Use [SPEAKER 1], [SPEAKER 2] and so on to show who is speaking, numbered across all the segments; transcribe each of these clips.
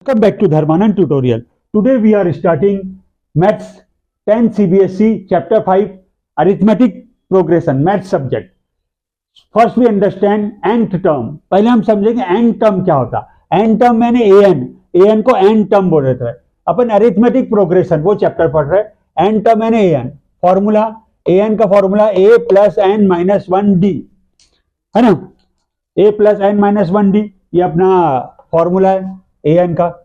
[SPEAKER 1] Welcome back to Dharmanand tutorial. Today we are starting Maths 10 CBSE Chapter 5 Arithmetic Progression Maths subject. First we understand nth term. पहले हम समझेंगे nth term क्या होता है. nth term मैंने an को nth term बोल रहे थे. अपन अरिथमेटिक प्रोग्रेशन वो चैप्टर पढ़ रहे हैं. nth term मैंने an फॉर्मूला an का formula a plus n minus 1d है ना. a plus n minus 1d ये अपना फॉर्मूला है an का.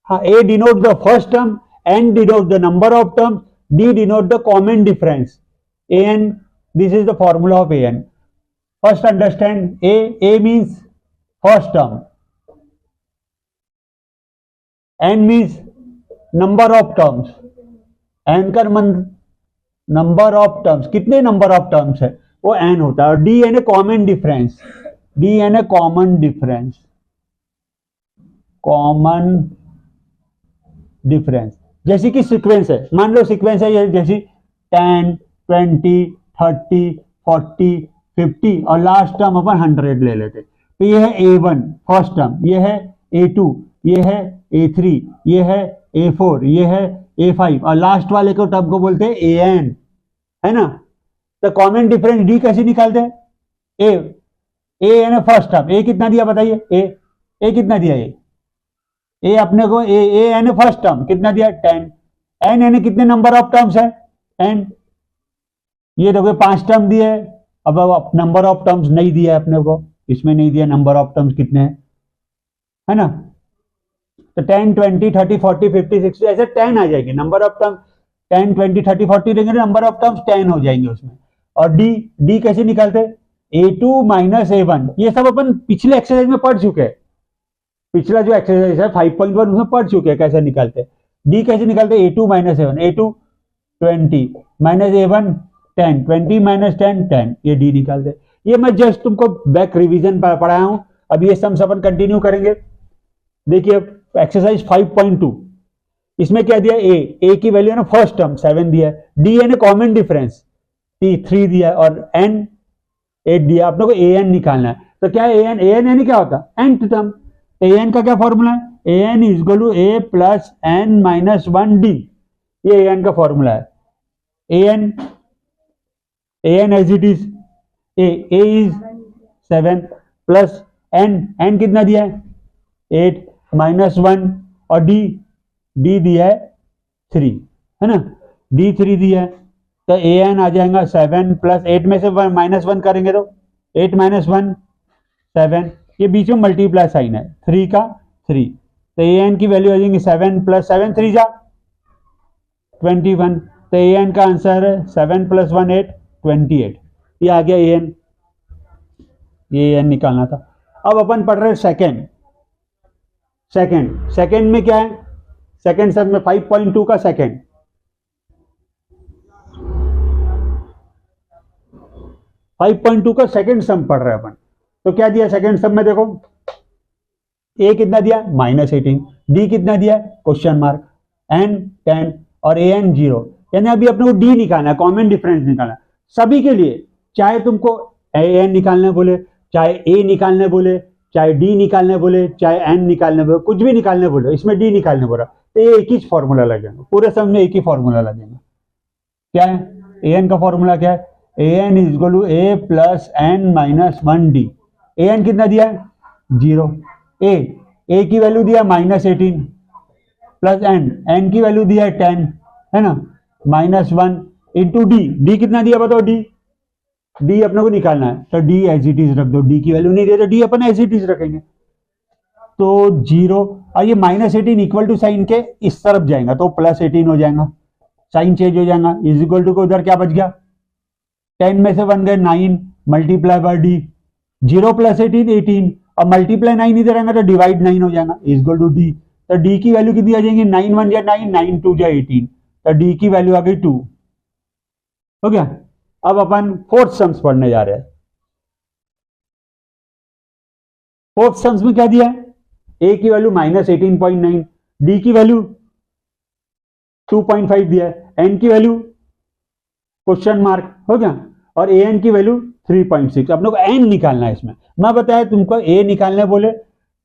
[SPEAKER 1] हाँ, a denote the first term, n denote the number of terms, d denote the common difference. an, this is the formula of an. First understand a means first term, n means number of terms, n का number of terms, कितने number of terms है वो n होता है. और d यानी common difference, d यानी common difference, common difference. जैसे कि सीक्वेंस है, मान लो सीक्वेंस है जैसे 10, 20, 30, 40, 50 और लास्ट टर्म अपन 100 ले लेते. तो ये है a1 फर्स्ट टर्म, ये है a2, ये है a3, ये है a4, ये है a5 और लास्ट वाले को टर्म को बोलते हैं an, है ना. तो कॉमन डिफरेंस d कैसे निकालते हैं. a यानी फर्स्ट टर्म, a कितना दिया बताइए. a कितना दिया. ए अपने को ए यानी फर्स्ट टर्म कितना दिया 10. एन यानी कितने नंबर ऑफ टर्म्स है एन. ये देखो 5 टर्म दिए. अब नंबर ऑफ टर्म्स नहीं दिया है अपने को, इसमें नहीं दिया नंबर ऑफ टर्म्स कितने हैं, है ना. तो 10, 20, 30, 40, 50, 60 ऐसे 10 आ जाएंगे नंबर ऑफ टर्म. 10, 20, 30, 40 देंगे नंबर ऑफ टर्म्स 10 हो जाएंगे उसमें. और डी कैसे निकालते. a2 माइनस a1 ये सब अपन पिछले एक्सरसाइज में पढ़ चुके हैं. पिछला जो एक्सरसाइज है 5.1 उसमें पढ़ चुके हैं कैसे निकालते. डी कैसे निकालते. a2 minus a1, a2 20 minus a1 10, 20 minus 10 10, ये डी निकालते. ये मैं जस्ट तुमको बैक रिवीजन पर पढ़ाया हूं. अब ये सम अपन कंटिन्यू करेंगे. देखिए एक्सरसाइज 5.2 इसमें क्या दिया. ए की वैल्यू है ना फर्स्ट टर्म 7 दिया है. डी यानी कॉमन डिफरेंस 3 दिया है और एन 8 दिया. आप लोग को ए एन निकालना है. तो क्या है ए एन यानी क्या होता है nth टर्म. an का क्या फॉर्मूला है. an is equal to a plus n minus 1d, ये an का फॉर्मूला है. an as it is a is 7 plus n कितना दिया है 8 माइनस 1 और d दिया है 3, है ना. d 3 दिया है तो an आ जाएगा 7 प्लस 8 में से माइनस 1 करेंगे तो 8 माइनस 1 7, ये बीच में मल्टीप्लाई साइन है 3 का 3. तो an की वैल्यू आ जाएंगी 7 प्लस 7 3 जा 21. तो an का आंसर है 7 प्लस 1 8 28. ये आ गया an. ये an निकालना था. अब अपन पढ़ रहे हैं सेकंड में क्या है. सेकंड सब में 5.2 का सेकंड. का सेकंड सम पढ़ रहे हैं अपन. तो क्या दिया सेकंड सम में. देखो a कितना दिया -18, d कितना दिया क्वेश्चन मार्क, n 10 और an 0. यानी अभी अपने को d निकालना है, कॉमन डिफरेंस निकालना है सभी के लिए. चाहे तुमको an निकालने बोले, चाहे a निकालने बोले, चाहे d निकालने बोले, चाहे n निकालने बोले, कुछ भी निकालने बोले, इसमें d निकालने बोला तो ये एक ही फॉर्मूला लगेगा. पूरे सम में एक ही फॉर्मूला लगेगा. क्या है an का फॉर्मूला क्या है. an is equal to a plus n minus 1d. an कितना दिया है 0. a की वैल्यू दिया -18 प्लस n की वैल्यू दिया है 10, है ना, माइनस 1 इंटू डी कितना दिया बताओ. डी अपने को निकालना है तो डी एज इट इज रख दो. डी की वैल्यू नहीं दिया तो डी अपन एज इट इज रखेंगे. तो 0 और ये -18 इक्वल टू साइन के इस तरफ जाएगा तो +18 हो जाएगा. साइन चेंज हो जाएगा. इज इक्वल टू को उधर क्या बच गया 10 में से 1 गए 9 मल्टीप्लाई बाय डी. 0 प्लस 18 और मल्टीप्लाई 9 इधर आएगा तो डिवाइड 9 हो जाएगा. Is equal to D. तो डी की वैल्यू कितनी आ जाएगी 9 1 या 9 9 2 या 18. तो डी की वैल्यू आ गई 2. हो गया. अब अपन फोर्थ सम्स पढ़ने जा रहे हैं. फोर्थ सम्स में क्या दिया है. ए की वैल्यू -18.9, डी की वैल्यू 2.5 दिया है, एन की वैल्यू क्वेश्चन मार्क. हो गया. और ए एन की वैल्यू 3.6. अपने को एन निकालना है इसमें. मैं बताया तुमको ए निकालने बोले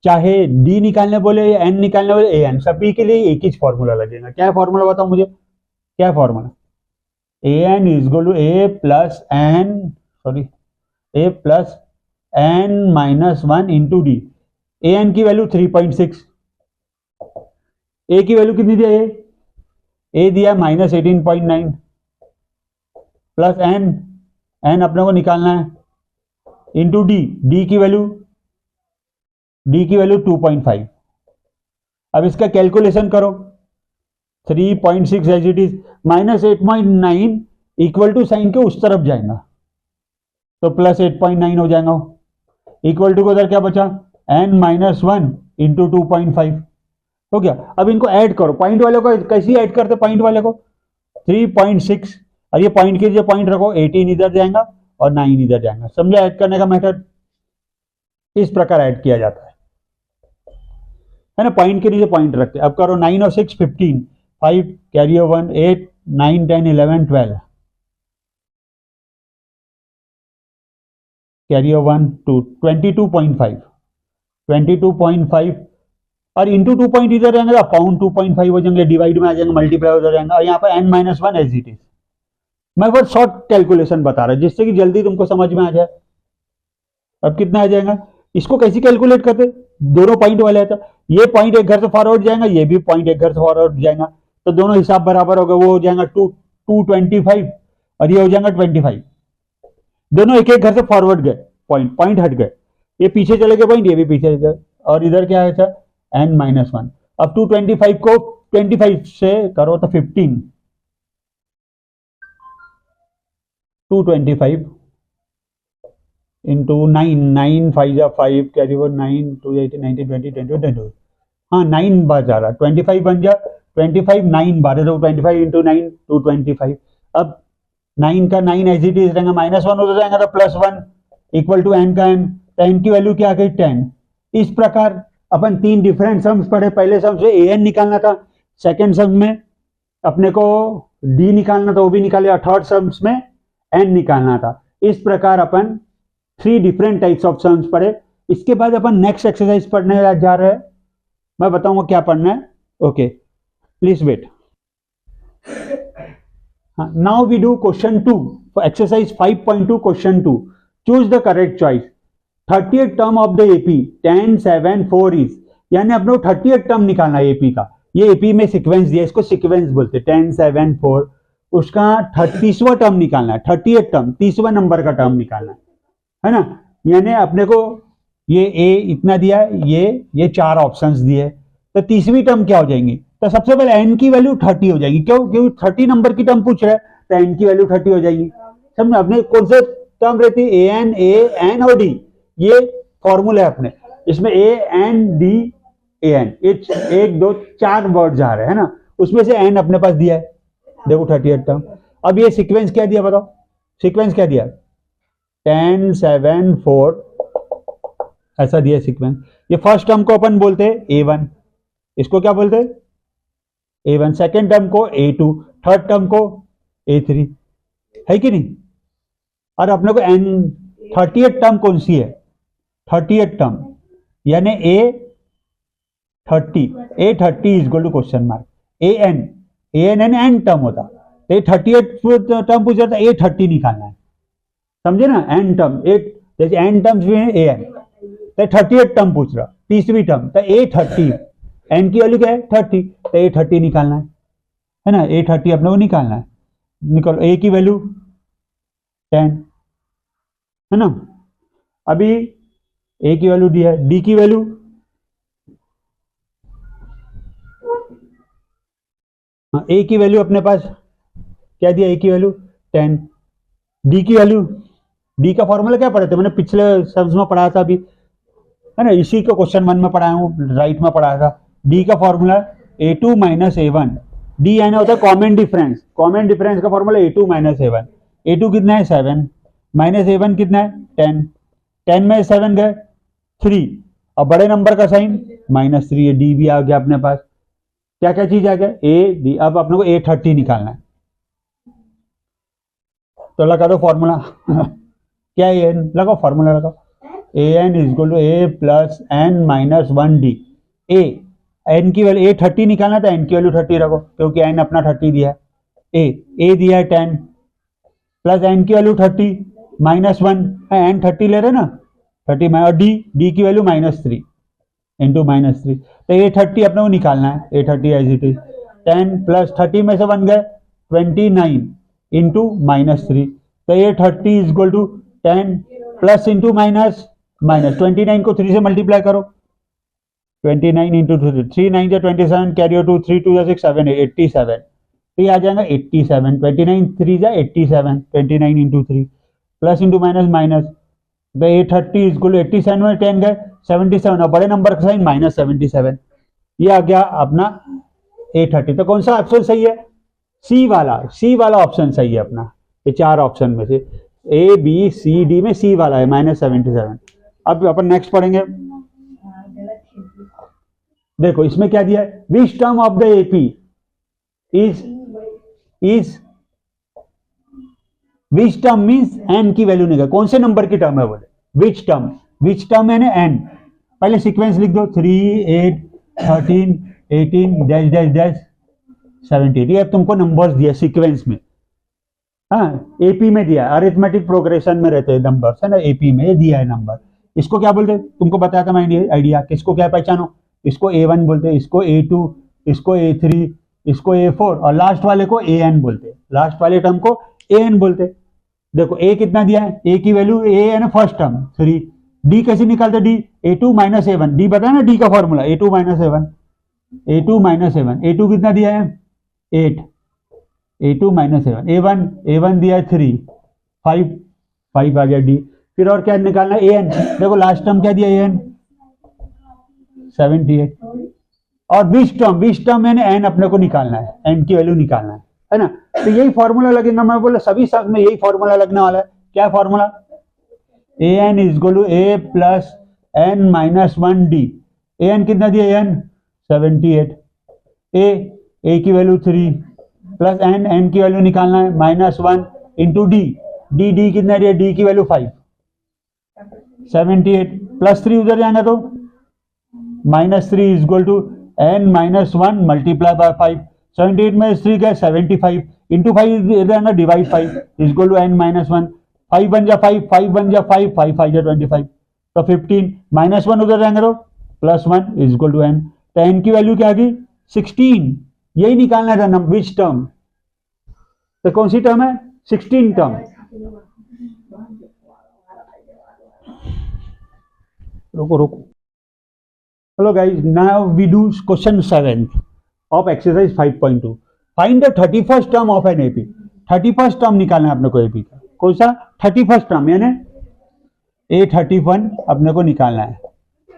[SPEAKER 1] चाहे डी निकालने बोले या एन निकालने बोले ए एन, सभी के लिए एक ही फॉर्मूला लगेगा। क्या है फॉर्मूला बताओ मुझे, क्या है formula? A N is equal to A plus N minus one into D. A N की वैल्यू 3.6, ए की वैल्यू कितनी दिया? ए दिया -18.9 प्लस एन अपने को निकालना है इंटू डी, डी की वैल्यू 2.5। अब इसका कैलकुलेशन करो, 3.6 as it is -8.9 equal to sign के उस तरफ जाएगा तो प्लस 8.9 हो जाएगा, इक्वल टू को उधर क्या बचा n-1 इंटू 2.5 हो गया। अब इनको ऐड करो, पॉइंट वाले को कैसे ऐड करते? पॉइंट वाले को 3.6 और ये पॉइंट के लिए पॉइंट रखो, 18 इधर जाएगा और 9 इधर जाएगा। समझा ऐड करने का मेथड? इस प्रकार ऐड किया जाता है ना, पॉइंट के नीचे पॉइंट रखते। अब करो 9 और 6 15, 5 कैरी 1 8 9 10 11 12 कैरी 1 2 22.5 और इंटू 2 पॉइंट इधर रहेंगे अपाउंड 2.5 हो जाएंगे, डिवाइड में आ जाएंगे, मल्टीप्लाई हो जाएंगे और यहाँ पर n-1 एज इट इज। मैं बस शॉर्ट कैलकुलेशन बता रहा हूं जिससे कि जल्दी तुमको समझ में आ जाए। अब कितना आ जाएगा? इसको कैसे कैलकुलेट करते? दोनों पॉइंट वाले हैं तो ये पॉइंट एक घर से फॉरवर्ड जाएगा, ये भी पॉइंट एक घर से फॉरवर्ड जाएगा, तो दोनों हिसाब बराबर हो गए। वो हो जाएगा 225 और ये हो जाएगा 25। दोनों एक एक घर से फॉरवर्ड गए, पॉइंट हट गए, ये पीछे चले गए पॉइंट, ये भी पीछे गए और इधर क्या है n-1। अब 225 को 25 से करो तो 15, 225 इंटू 9 5 5 कैरी 9 2 18 19 20 21 22, हाँ 9 बार जा रहा, 25 बन जा, 25 9 बार तो 25 इंटू 9 225। अब 9 का 9 एज इट इज रहेगा, -1 हो जाएगा तो +1 इक्वल टू n का n, तो n की वैल्यू क्या आ गई 10। इस प्रकार अपन 3 डिफरेंट सम्स पढ़े। पहले सम्स में an निकालना था, सेकेंड सम्स में अपने को d निकालना था, वो भी निकाले, और थर्ड सम्स में n निकालना था। इस प्रकार अपन 3 डिफरेंट टाइप्स ऑफ सम्स पढ़े। इसके बाद अपन नेक्स्ट एक्सरसाइज पढ़ने जा रहे हैं, मैं बताऊंगा क्या पढ़ना है। Okay please wait. Now we do question 2 for exercise 5.2 question 2। Choose the correct choice. 30th term of the AP 10 7 4 is, यानी अपने को 30th टर्म निकालना है एपी का। ये एपी में सीक्वेंस दिया, इसको सीक्वेंस बोलते हैं, 10 7 4। उसका 30वां टर्म निकालना है, 30th टर्म 30वां नंबर का टर्म निकालना है ना। यानी अपने को ये ए इतना दिया, ये 4 ऑप्शंस दिए, तो 30वीं टर्म क्या हो जाएंगी? तो सबसे पहले एन की वैल्यू 30 हो जाएगी। क्यों? क्योंकि 30 नंबर की टर्म पूछ रहा है, तो एन की वैल्यू 30 हो जाएगी। समझ अपने कौन से टर्म रहती है? ए एन और डी, ये फॉर्मूला है अपने। इसमें A N D A N, 1 2 4 word आ रहे हैं ना, उसमें से एन अपने पास दिया है, देखो 30th टर्म। अब ये सीक्वेंस क्या दिया बताओ? सीक्वेंस क्या दिया? 10 7 4 ऐसा दिया सीक्वेंस। ये फर्स्ट टर्म को अपन बोलते हैं A1, इसको क्या बोलते हैं? A1। सेकेंड टर्म को A2, थर्ड टर्म को A3, है कि नहीं? और अपने को एन 30th टर्म कौन सी है? 30th टर्म यानी A30 is equal to question mark AN N term होता, तो 30th टर्म पूछ रहा था, A30 निकालना है, समझे ना? एन टर्म जैसे एन टर्म्स भी है AN, तो 30th टर्म पूछ रहा, 30वीं टर्म, तो A30, एन की वैल्यू क्या है 30, तो A30 निकालना है ना। A30 अपने को निकालना है, निकालो। A की वैल्यू 10 है ना। अभी A की वैल्यू डी है, डी की वैल्यू A की वैल्यू अपने पास क्या दिया? A की वैल्यू 10, डी की वैल्यू, डी का फॉर्मूला क्या पढ़े थे? मैंने पिछले सम्स में पढ़ाया था अभी, है ना, इसी को क्वेश्चन 1 में पढ़ाया हूँ, राइट में पढ़ाया था। डी का फॉर्मूला A2 - A1, डी यानी होता है कॉमन डिफरेंस। कॉमन डिफरेंस का फॉर्मूला A2 - A1। A2 कितना है 7, -A1 कितना है 10, 10 में 7 गए 3, और बड़े नंबर का साइन -3 है, डी भी आ गया अपने पास। क्या क्या चीज आ गया? A D. अब अपने को A30 निकालना है, तो लगा दो फॉर्मूला क्या है? लगाओ फॉर्मूला, लगाओ A N is equal to A plus N minus 1 D. A N की वैल्यू, ए 30 निकालना था, एन की वैल्यू 30 रखो क्योंकि एन अपना 30 दिया है। ए दिया है 10 प्लस एन की वैल्यू 30 माइनस 1, एन 30 ले रहे ना, 30 और डी की वैल्यू -3 इंटू -3। तो ए 30 अपने को निकालना है, A 30 as it is 10 plus 30 में से बन गए 29 इंटू -3। तो A 30 is equal to 10 plus into minus 29 को 3 से मल्टीप्लाई करो, 29 इंटू 3 9 जा 27 कैरी 2 3 2 जा 6 7 87। तो ये आ जाएगा 87, 29 3 जा 87, 29 into 3 plus into minus minus. तो ए 30 इज इक्वल टू 87 में 10 गए 77 और बड़े नंबर का साइन -77। ये आ गया अपना ए 30। तो कौन सा ऑप्शन सही है? सी वाला ऑप्शन सही है अपना। ये 4 ऑप्शन में से ए बी सी डी में सी वाला है -77। अब अपन नेक्स्ट पढ़ेंगे। देखो इसमें क्या दिया है, which term of the AP is which term means N की वैल्यू निकाल, कौन से नंबर की टर्म है बोले, विच टर्म है ना एन। पहले सीक्वेंस लिख दो 3 8 13 18 डैश डैश डैश 78। ये तुमको नंबर्स दिया सीक्वेंस में, हाँ एपी में दिया, अरिथमेटिक प्रोग्रेशन में रहते हैं नंबर्स है ना, एपी में दिया है नंबर। इसको क्या बोलते हैं, तुमको बताया था मैंने आइडिया, किसको क्या पहचानो, इसको A1 बोलते हैं, इसको A2, इसको A3, इसको A4 और लास्ट वाले को AN बोलते हैं, लास्ट वाले टर्म को AN बोलते हैं। देखो A कितना दिया है, A की वैल्यू A है ना फर्स्ट टर्म 3। D कैसे निकालते, D A2 minus A1, D बताया ना D का formula A2 minus A1, A2 minus A1, A2 कितना दिया है 8, A2 माइनस A1, A1 दिया है 3 5 आ गया D। फिर और क्या निकालना है AN, देखो लास्ट टर्म क्या दिया AN 78। और विच टर्म यानी एन अपने को निकालना है, एन की वैल्यू निकालना है ना। तो यही फॉर्मूला लगेगा, मैं बोला सभी सब में यही फॉर्मूला लगने वाला है। क्या formula, A N is equal to A plus N minus 1 D. A n कितना दिया एन 78, ए की वैल्यू 3 प्लस एन की वैल्यू निकालना है -1 इंटू डी कितना दिया, डी की वैल्यू 5 78 प्लस 3 उधर जाएगा तो -3 is equal to n minus 1 multiply by 5। 78 में 3 गए 75 इंटू 5 इधर divide 5 is equal to n minus 1। 5 बन जा 5 बन जा 5 5 जा 25 तो 15 -1 उधर जाएंगे तो +1 इज इक्वल टू n। तो n की वैल्यू क्या आ गई 16। यही निकालना था नंबर विच टर्म, तो कौन सी टर्म है 16 टर्म। रुको Hello guys, now we do question 7th of exercise 5.2. Find the 31st term of an AP. 31st term निकालना है अपने को AP का, कौन सा 31st term यानी A31 अपने को निकालना है,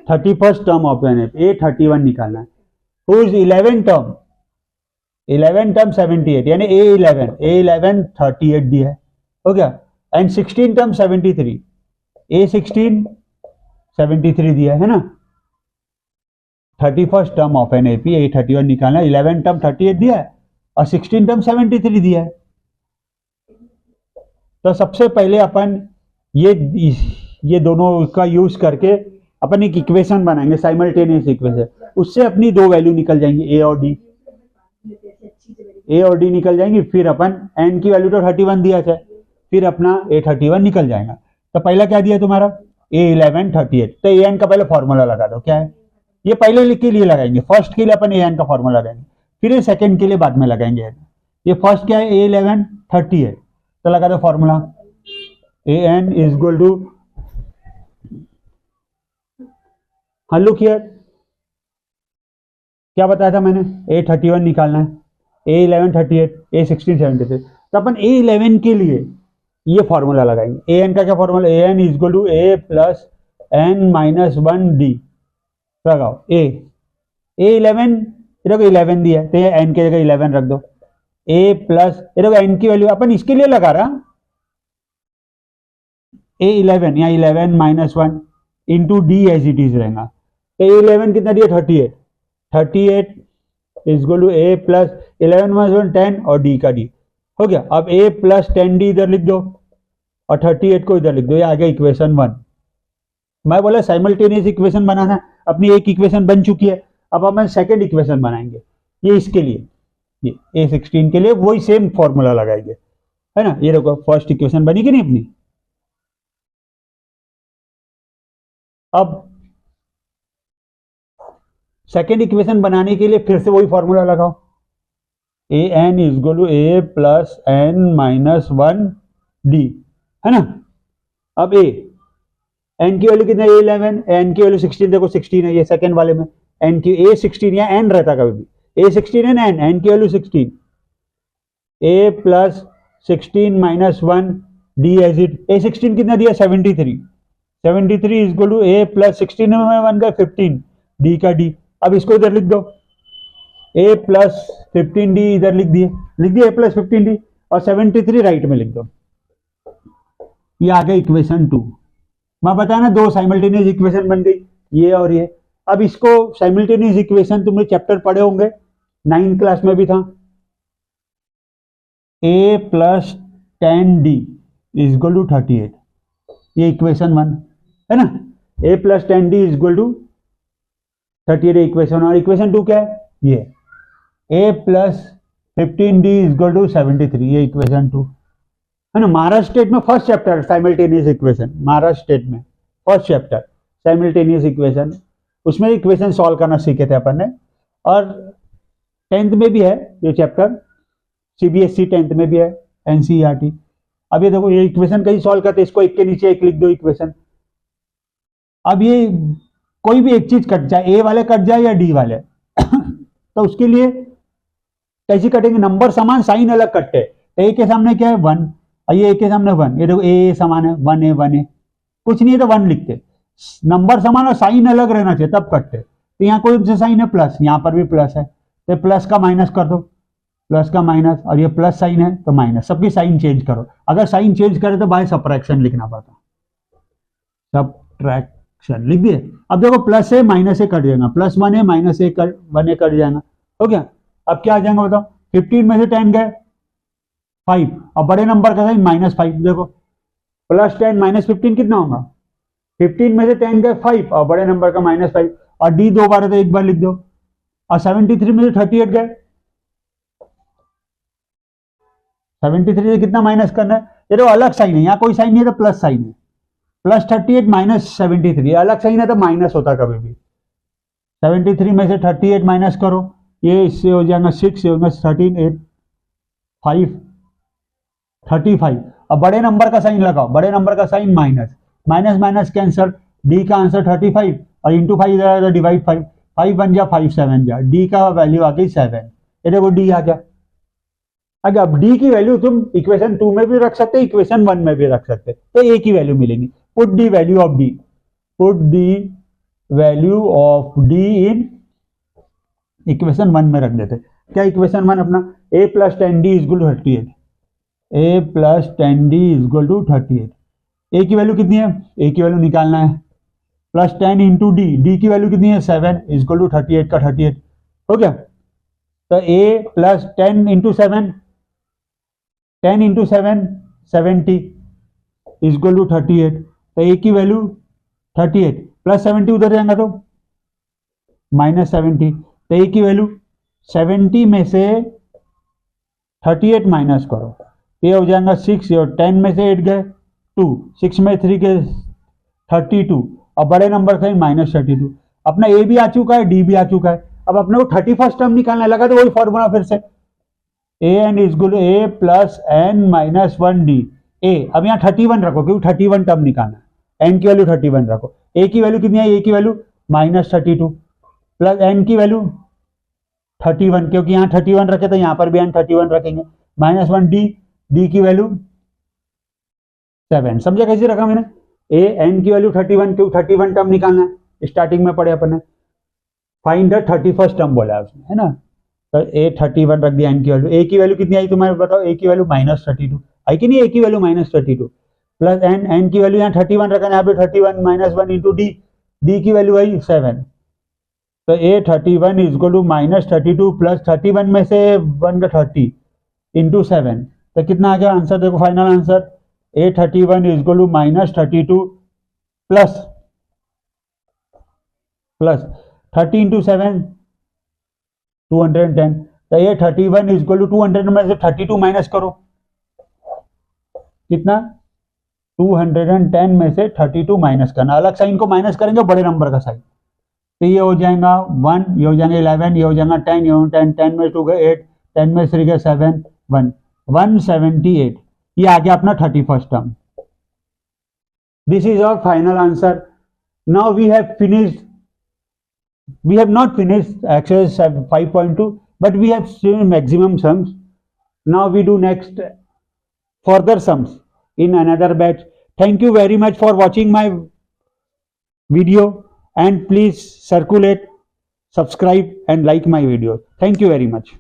[SPEAKER 1] 31st term of an AP A31 निकालना है। Whose 11 term 78 यानी A11 38 दिया है, हो गया। एंड 16 term 73, A16 73 दिया है ना। 31st term of an AP A31 निकालना, 11 टर्म 38 दिया है और 16 टर्म 73 दिया है। तो सबसे पहले अपन ये दोनों का यूज करके अपन एक इक्वेशन बनाएंगे, साइमल्टेनियस इक्वेशन, उससे अपनी दो वैल्यू निकल जाएंगी ए और डी निकल जाएंगी। फिर अपन एन की वैल्यू तो 31 दिया था, फिर अपना A31 निकल जाएगा। तो पहला क्या दिया तुम्हारा A11 38, तो एन का पहले फॉर्मूला लगा दो, क्या है ये पहले के लिए लगाएंगे, फर्स्ट के लिए अपन एन का फॉर्मूला लगाएंगे, फिर ये सेकंड के लिए बाद में लगाएंगे। ये फर्स्ट क्या है A11 38, तो लगा दो formula n is equal to, हाँ लुक हियर क्या बताया था मैंने, A31 निकालना है, A11 38, A16 73। तो अपन A11 के लिए ये फॉर्मूला लगाएंगे। एन का क्या formula, n is equal to A plus N minus 1 d. लगाओ A11, देखो 11 दिया है तो ये n की जगह 11 रख दो, a प्लस देखो n की वैल्यू अपन इसके लिए लगा रहा A11 या 11 minus 1 into d as it is रहेगा। तो A11 कितना दिया 38 is equal to a plus 11 minus 1 10 और d का d हो गया। अब a प्लस 10d इधर लिख दो और 38 को इधर लिख दो, ये आ गया इक्वेशन 1। मैं बोला साइमल्टेनियस इक्वेशन बनाना, अपनी एक इक्वेशन बन चुकी है, अब हम सेकंड इक्वेशन बनाएंगे। ये इसके लिए, ये A16 के लिए वही सेम फॉर्मूला लगाएंगे, है ना। ये देखो फर्स्ट इक्वेशन बनी कि नहीं अपनी। अब सेकेंड इक्वेशन बनाने के लिए फिर से वही फॉर्मूला लगाओ, A N is equal to A plus N minus 1 D, है ना। अब ए एन की वैल्यू कितना है, 11, एन की वैल्यू 16, देखो 16 है ये सेकेंड वाले में, एन की A16 या एन रहता कभी भी, A16 है ना, एन की value 16, a plus 16 minus 1 d as it, A16 कितना दिया 73, 73 इजगल टू ए प्लस 16 में 1 का 15 डी का डी। अब इसको इधर लिख दो, ए प्लस 15 डी इधर लिख दिए ए प्लस 15 डी, और 73 राइट में लिख दो। ये आ गया इक्वेशन 2। मैं बताया ना, दो साइमल्टेनियस इक्वेशन बन गई, ये और ये। अब इसको साइमल्टेनियस इक्वेशन तुमने चैप्टर पढ़े होंगे, 9th क्लास में भी था, A plus 10 D is equal to 38, ये इक्वेशन 1 है ना। A plus 10 D is equal to 38 equation. और इक्वेशन 2 क्या है, ये A plus 15 D is equal to 73, ये इक्वेशन 2 है ना। महाराष्ट्र स्टेट में first chapter simultaneous equation, Maharashtra state में फर्स्ट चैप्टर साइमल्टेनियस इक्वेशन, उसमें इक्वेशन सॉल्व करना सीखे थे अपन ने। और 10th में भी है ये चैप्टर, CBSE 10th में भी है, NCERT। अब ये देखो, ये इक्वेशन कहीं सॉल्व करते, इसको एक के नीचे एक लिख दो इक्वेशन। अब ये कोई भी एक चीज कट जाए, ए वाले कट जाए या डी वाले तो उसके लिए कैसे कटेंगे, नंबर समान साइन अलग कटते। ए के सामने क्या है 1, और ये ए के सामने 1, ये देखो ए समान है, 1 है 1 है, कुछ नहीं है तो 1 लिखते। नंबर समान और साइन अलग रहना चाहिए तब कटते। तो यहाँ कोई से साइन है प्लस, यहाँ पर भी प्लस है, तो प्लस का माइनस कर दो, प्लस का माइनस, और ये प्लस साइन है तो माइनस, सबकी साइन चेंज करो। अगर साइन चेंज करे तो बाय सब्ट्रैक्शन लिखना पड़ता, सब्ट्रैक्शन लिख दिए। अब देखो प्लस है माइनस से कट जाएगा, प्लस 1 है माइनस 1 है कट जाएगा, हो गया। अब क्या आ जाएगा बताओ, 15 में से 10 गए 5, और बड़े नंबर का साइन -5, देखो प्लस 10 माइनस 15 कितना होगा, 15 में से 10 गए 5, और बड़े नंबर का -5, और डी 2 बार है तो एक बार लिख दो, और 73 में से 38 गए, 73 से कितना माइनस करना है, ये तो अलग साइन है, यहाँ कोई साइन नहीं है तो प्लस साइन है, प्लस 38 माइनस 73, अलग साइन है तो माइनस होता कभी भी। 73 में से 38 माइनस करो, ये इससे हो जाएगा 6, से होगा 13, 8, 5, 35, अब बड़े नंबर का साइन लगाओ, बड़े नंबर का sign minus, minus minus cancel, d का आंसर 35, और इंटू 5 डिवाइड 5, 5 बन जा 5 7 जा, डी का वैल्यू आ गई 7, ये देखो डी आ गया। अगर अब डी की वैल्यू तुम इक्वेशन 2 में भी रख सकते, इक्वेशन 1 में भी रख सकते, तो एक ही वैल्यू मिलेगी। Put the value of D, put the value of D in equation 1 में रख देते। क्या इक्वेशन 1 अपना, A plus 10 D is equal to 38, A plus 10 D is equal to 38, A की वैल्यू कितनी है, ए की वैल्यू निकालना है, प्लस 10 इंटू डी, डी की वैल्यू कितनी है 7 इजगल टू 38 का 38, हो गया। तो A plus 10 into 7, 10 into 7 70 is equal to 38, तो ए की वैल्यू 38, प्लस 70 उधर जाएगा तो -70, तो ए की वैल्यू 70 में से 38 माइनस करो, ये हो जाएगा 6, और 10 में से 8 गए 2, 6 में 3 के 32, और बड़े नंबर का -32। अपना ए भी आ चुका है, डी भी आ चुका है। अब अपने को 31st टर्म निकालने लगा, तो वही फॉर्मूला फिर से, A N is equal to A plus N minus 1 D, A अब यहाँ 31 रखो क्योंकि 31 टर्म निकालना है, एन की वैल्यू 31 रखो, ए की वैल्यू कितनी है, ए की वैल्यू -32, प्लस एन की वैल्यू 31, क्योंकि यहाँ 31 रखे तो यहाँ पर भी एन 31 रखेंगे, -1 डी, डी की वैल्यू 7। समझे कैसे रखा मैंने, ए एन की वैल्यू 31, क्यों 31 टर्म निकालना है, स्टार्टिंग में पढ़े अपन ने, फाइंड द 31st टर्म बोला है उसने, है ना। तो ए 31 रख दिया, एन की वैल्यू, ए की वैल्यू कितनी आई तुम्हारे बताओ, ए की वैल्यू -32 आई कि नहीं, ए की वैल्यू -32, प्लस एन, एन की वैल्यू यहाँ 31 रखा, यहाँ पे 31 -1 इंटू डी, डी की वैल्यू आई 7, तो ए 31 इजगल टू -32 प्लस 31 में से 1 का 30 इंटू 7, तो कितना आ गया आंसर, देखो final answer, a 31 is equal to -32 plus plus 30 into 7 210, तो ये 31 इज इक्वल टू 200 में से 32 माइनस करो, कितना 210 में से 32 माइनस करना, अलग साइन को माइनस करेंगे बड़े नंबर का साइन, तो ये हो जाएगा 1, ये हो जाएगा 11, ये हो जाएगा 10, ये हो 10, 10 में 2 गए 8, 10 में 3 गए 7, 1, 178, ये आ गया अपना 31st term. This is our final answer. Now we have finished, we have not finished exercise 5.2, but we have seen maximum sums. Now we do next further sums in another batch. Thank you very much for watching my video, and please circulate, subscribe and like my video. Thank you very much.